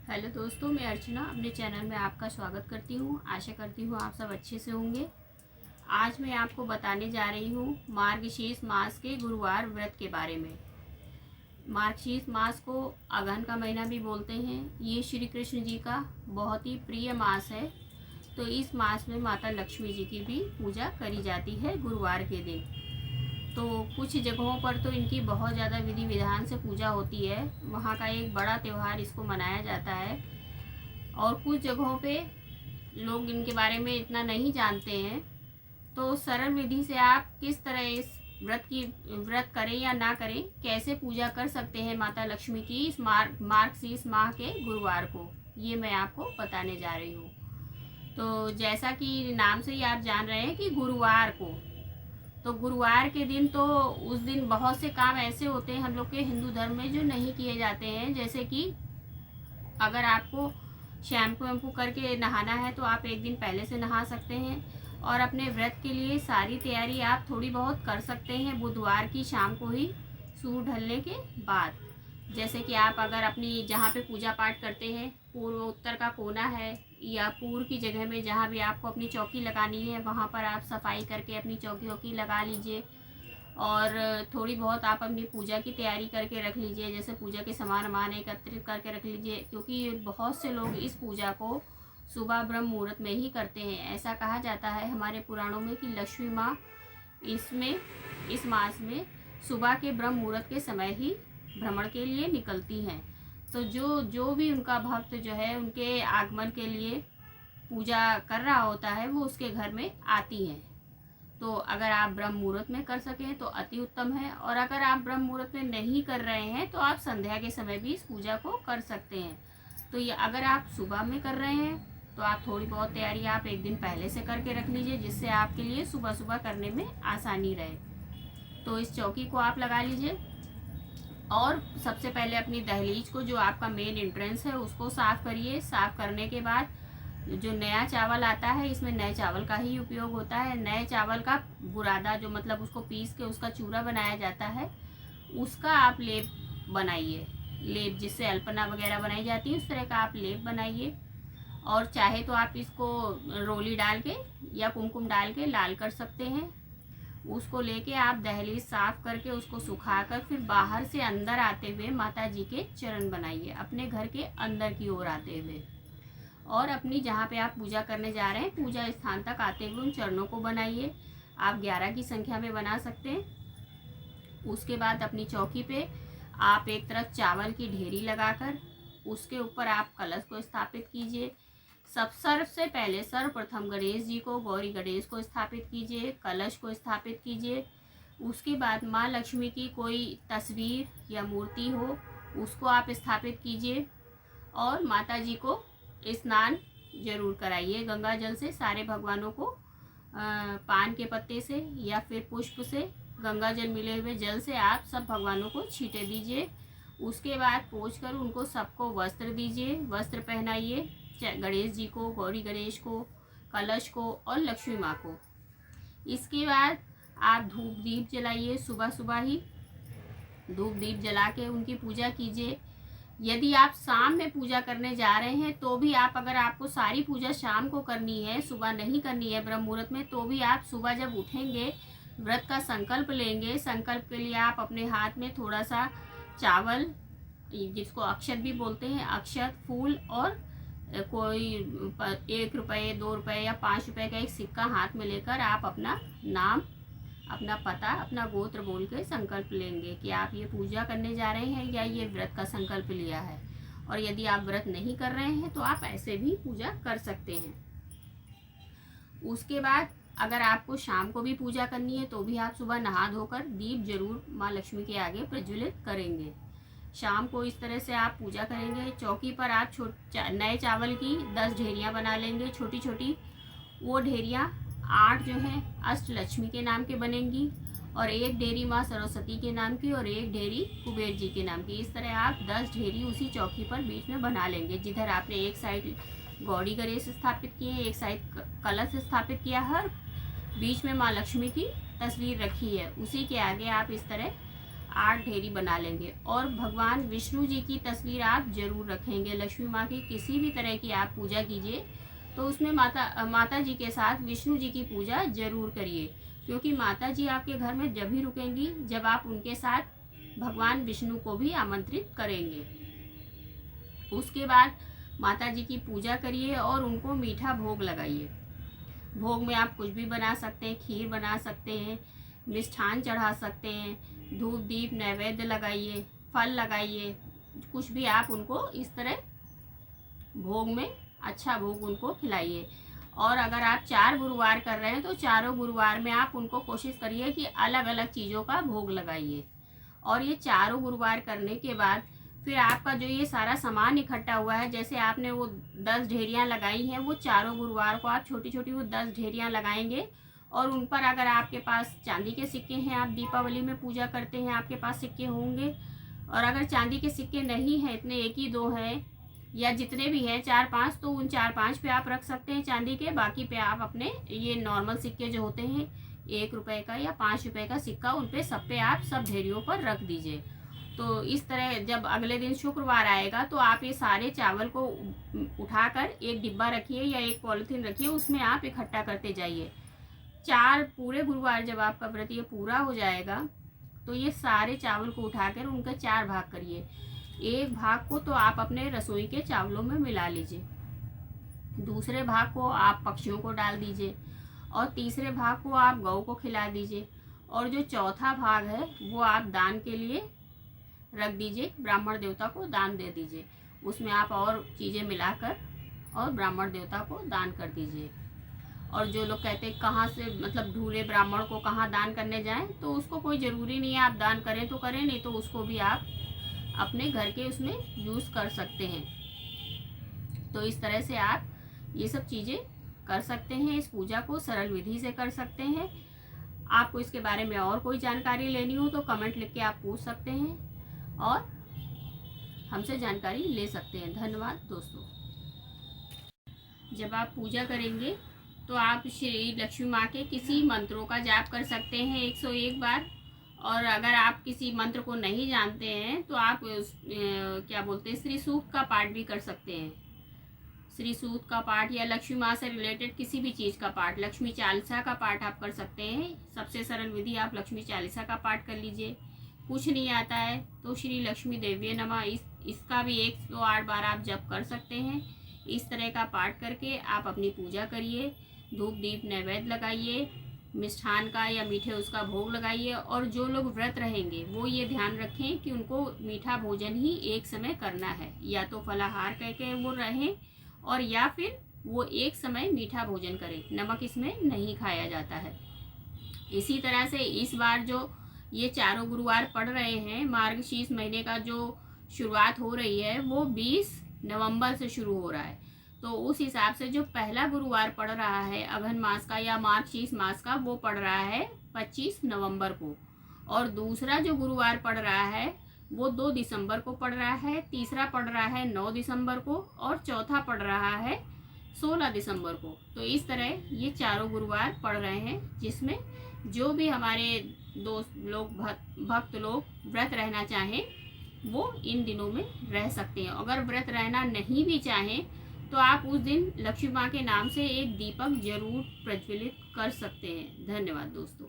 Hello दोस्तों, मैं अर्चना अपने चैनल में आपका स्वागत करती हूँ। आशा करती हूँ आप सब अच्छे से होंगे। आज मैं आपको बताने जा रही हूँ मार्गशीर्ष मास के गुरुवार व्रत के बारे में। मार्गशीर्ष मास को अगहन का महीना भी बोलते हैं। ये श्री कृष्ण जी का बहुत ही प्रिय मास है। तो इस मास में माता लक्ष्मी जी की भी पूजा करी जाती है गुरुवार के दिन। तो कुछ जगहों पर तो इनकी बहुत ज़्यादा विधि विधान से पूजा होती है। वहाँ का एक बड़ा त्यौहार इसको मनाया जाता है। और कुछ जगहों पे लोग इनके बारे में इतना नहीं जानते हैं। तो सरल विधि से आप किस तरह इस व्रत करें या ना करें, कैसे पूजा कर सकते हैं माता लक्ष्मी की इस मार्गशीर्ष माह के गुरुवार को, ये मैं आपको बताने जा रही हूँ। तो जैसा कि नाम से ही आप जान रहे हैं कि गुरुवार को, तो गुरुवार के दिन तो उस दिन बहुत से काम ऐसे होते हैं हम लोग के हिंदू धर्म में जो नहीं किए जाते हैं। जैसे कि अगर आपको शैम्पू वैम्पू करके नहाना है तो आप एक दिन पहले से नहा सकते हैं। और अपने व्रत के लिए सारी तैयारी आप थोड़ी बहुत कर सकते हैं बुधवार की शाम को ही, सूर्य ढलने के बाद। जैसे कि आप अगर अपनी जहाँ पे पूजा पाठ करते हैं, पूर्व उत्तर का कोना है या पूर्व की जगह में जहाँ भी आपको अपनी चौकी लगानी है, वहाँ पर आप सफाई करके अपनी चौकी वौकी लगा लीजिए। और थोड़ी बहुत आप अपनी पूजा की तैयारी करके रख लीजिए, जैसे पूजा के सामान एकत्रित करके रख लीजिए। क्योंकि बहुत से लोग इस पूजा को सुबह ब्रह्म मुहूर्त में ही करते हैं। ऐसा कहा जाता है हमारे पुराणों में कि लक्ष्मी माँ इस मास में सुबह के ब्रह्म मुहूर्त के समय ही भ्रमण के लिए निकलती हैं। तो जो भी उनका भक्त जो है उनके आगमन के लिए पूजा कर रहा होता है वो उसके घर में आती हैं। तो अगर आप ब्रह्म मुहूर्त में कर सकें तो अति उत्तम है। और अगर आप ब्रह्म मुहूर्त में नहीं कर रहे हैं तो आप संध्या के समय भी इस पूजा को कर सकते हैं। तो ये अगर आप सुबह में कर रहे हैं तो आप थोड़ी बहुत तैयारी आप एक दिन पहले से करके रख लीजिए, जिससे आपके लिए सुबह सुबह करने में आसानी रहे। तो इस चौकी को आप लगा लीजिए। और सबसे पहले अपनी दहलीज को, जो आपका मेन एंट्रेंस है, उसको साफ़ करिए। साफ़ करने के बाद जो नया चावल आता है, इसमें नए चावल का ही उपयोग होता है। नए चावल का बुरादा, जो मतलब उसको पीस के उसका चूरा बनाया जाता है, उसका आप लेप बनाइए। लेप जिससे अल्पना वगैरह बनाई जाती है, उस तरह का आप लेप बनाइए। और चाहे तो आप इसको रोली डाल के या कुमकुम डाल के लाल कर सकते हैं। उसको लेके आप दहलीज साफ करके उसको सुखाकर फिर बाहर से अंदर आते हुए माता जी के चरण बनाइए, अपने घर के अंदर की ओर आते हुए। और अपनी जहाँ पे आप पूजा करने जा रहे हैं पूजा स्थान तक आते हुए उन चरणों को बनाइए। आप 11 की संख्या में बना सकते हैं। उसके बाद अपनी चौकी पे आप एक तरफ चावल की ढेरी लगाकर उसके ऊपर आप कलश को स्थापित कीजिए। सबसे पहले सर्वप्रथम गणेश जी को, गौरी गणेश को स्थापित कीजिए, कलश को स्थापित कीजिए। उसके बाद माँ लक्ष्मी की कोई तस्वीर या मूर्ति हो उसको आप स्थापित कीजिए। और माता जी को स्नान जरूर कराइए गंगा जल से। सारे भगवानों को पान के पत्ते से या फिर पुष्प से, गंगा जल मिले हुए जल से आप सब भगवानों को छींटे दीजिए। उसके बाद पोंछ कर उनको सबको वस्त्र दीजिए, वस्त्र पहनाइए, गणेश जी को, गौरी गणेश को, कलश को और लक्ष्मी माँ को। इसके बाद आप धूप दीप जलाइए। सुबह सुबह ही धूप दीप जला के उनकी पूजा कीजिए। यदि आप शाम में पूजा करने जा रहे हैं तो भी आप, अगर आपको सारी पूजा शाम को करनी है, सुबह नहीं करनी है ब्रह्म मुहूर्त में, तो भी आप सुबह जब उठेंगे व्रत का संकल्प लेंगे। संकल्प के लिए आप अपने हाथ में थोड़ा सा चावल, जिसको अक्षत भी बोलते हैं, अक्षत, फूल और कोई 1 रुपये, 2 रुपये या 5 रुपये का एक सिक्का हाथ में लेकर आप अपना नाम, अपना पता, अपना गोत्र बोल के संकल्प लेंगे कि आप ये पूजा करने जा रहे हैं या ये व्रत का संकल्प लिया है। और यदि आप व्रत नहीं कर रहे हैं तो आप ऐसे भी पूजा कर सकते हैं। उसके बाद अगर आपको शाम को भी पूजा करनी है तो भी आप सुबह नहा धोकर दीप जरूर माँ लक्ष्मी के आगे प्रज्वलित करेंगे। शाम को इस तरह से आप पूजा करेंगे। चौकी पर आप नए चावल की 10 ढेरियाँ बना लेंगे, छोटी छोटी। वो ढेरियाँ 8 जो हैं अष्ट लक्ष्मी के नाम के बनेंगी, और 1 ढेरी माँ सरस्वती के नाम की और 1 ढेरी कुबेर जी के नाम की। इस तरह आप 10 ढेरी उसी चौकी पर बीच में बना लेंगे। जिधर आपने एक साइड गौरी गणेश स्थापित किए, एक साइड कलश स्थापित किया है, बीच में माँ लक्ष्मी की तस्वीर रखी है, उसी के आगे आप इस तरह 8 ढेरी बना लेंगे। और भगवान विष्णु जी की तस्वीर आप जरूर रखेंगे। लक्ष्मी माँ की किसी भी तरह की आप पूजा कीजिए तो उसमें माता जी के साथ विष्णु जी की पूजा जरूर करिए, क्योंकि माता जी आपके घर में जब ही रुकेंगी जब आप उनके साथ भगवान विष्णु को भी आमंत्रित करेंगे। उसके बाद माता जी की पूजा करिए और उनको मीठा भोग लगाइए। भोग में आप कुछ भी बना सकते हैं, खीर बना सकते हैं, मिष्ठान चढ़ा सकते हैं, धूप दीप नैवेद्य लगाइए, फल लगाइए, कुछ भी आप उनको इस तरह भोग में अच्छा भोग उनको खिलाइए। और अगर आप 4 गुरुवार कर रहे हैं तो चारों गुरुवार में आप उनको कोशिश करिए कि अलग अलग चीज़ों का भोग लगाइए। और ये चारों गुरुवार करने के बाद फिर आपका जो ये सारा सामान इकट्ठा हुआ है, जैसे आपने वो 10 ढेरियाँ लगाई हैं, वो चारों गुरुवार को आप छोटी छोटी वो 10 ढेरियाँ लगाएंगे। और उन पर अगर आपके पास चांदी के सिक्के हैं, आप दीपावली में पूजा करते हैं, आपके पास सिक्के होंगे, और अगर चांदी के सिक्के नहीं हैं, इतने 1 ही 2 हैं या जितने भी हैं 4-5, तो उन 4-5 पे आप रख सकते हैं चांदी के। बाकी पे आप अपने ये नॉर्मल सिक्के जो होते हैं 1 रुपये का या 5 रुपये का सिक्का, उन पे सब पे आप सब ढेरियों पर रख दीजिए। तो इस तरह जब अगले दिन शुक्रवार आएगा तो आप ये सारे चावल को उठाकर एक डिब्बा रखिए या एक पॉलीथीन रखिए, उसमें आप इकट्ठा करते जाइए। 4 पूरे गुरुवार जब आपका व्रत ये पूरा हो जाएगा तो ये सारे चावल को उठाकर उनका 4 भाग करिए। एक भाग को तो आप अपने रसोई के चावलों में मिला लीजिए, दूसरे भाग को आप पक्षियों को डाल दीजिए, और तीसरे भाग को आप गौ को खिला दीजिए, और जो चौथा भाग है वो आप दान के लिए रख दीजिए, ब्राह्मण देवता को दान दे दीजिए। उसमें आप और चीज़ें मिलाकर और ब्राह्मण देवता को दान कर दीजिए। और जो लोग कहते हैं कहाँ से मतलब ढूंढे ब्राह्मण को, कहाँ दान करने जाएं, तो उसको कोई ज़रूरी नहीं है, आप दान करें तो करें, नहीं तो उसको भी आप अपने घर के उसमें यूज़ कर सकते हैं। तो इस तरह से आप ये सब चीज़ें कर सकते हैं, इस पूजा को सरल विधि से कर सकते हैं। आपको इसके बारे में और कोई जानकारी लेनी हो तो कमेंट लिख के आप पूछ सकते हैं और हमसे जानकारी ले सकते हैं। धन्यवाद दोस्तों। जब आप पूजा करेंगे तो आप श्री लक्ष्मी माँ के किसी मंत्रों का जाप कर सकते हैं 101 बार। और अगर आप किसी मंत्र को नहीं जानते हैं तो आप क्या बोलते हैं श्री सूक्त का पाठ भी कर सकते हैं। श्री सूक्त का पाठ या लक्ष्मी माँ से रिलेटेड किसी भी चीज़ का पाठ, लक्ष्मी चालीसा का पाठ आप कर सकते हैं। सबसे सरल विधि, आप लक्ष्मी चालीसा का पाठ कर लीजिए। कुछ नहीं आता है तो श्री लक्ष्मी देव्ये नमः इसका भी 108 बार आप जप कर सकते हैं। इस तरह का पाठ करके आप अपनी पूजा करिए, धूप दीप नैवेद्य लगाइए, मिष्ठान का या मीठे उसका भोग लगाइए। और जो लोग व्रत रहेंगे वो ये ध्यान रखें कि उनको मीठा भोजन ही एक समय करना है, या तो फलाहार करके वो रहें और या फिर वो एक समय मीठा भोजन करें, नमक इसमें नहीं खाया जाता है। इसी तरह से इस बार जो ये चारों गुरुवार पड़ रहे हैं, मार्गशीर्ष महीने का जो शुरुआत हो रही है वो 20 नवंबर से शुरू हो रहा है। तो उस हिसाब से जो पहला गुरुवार पड़ रहा है अघन मास का या मार्गशीर्ष मास का, वो पड़ रहा है 25 नवंबर को। और दूसरा जो गुरुवार पड़ रहा है वो 2 दिसंबर को पड़ रहा है, तीसरा पड़ रहा है 9 दिसंबर को, और चौथा पड़ रहा है 16 दिसंबर को। तो इस तरह ये चारों गुरुवार पड़ रहे हैं, जिसमें जो भी हमारे दोस्त लोग भक्त लोग व्रत रहना चाहें वो इन दिनों में रह सकते हैं। अगर व्रत रहना नहीं भी चाहें तो आप उस दिन लक्ष्मी माँ के नाम से एक दीपक जरूर प्रज्वलित कर सकते हैं। धन्यवाद दोस्तों।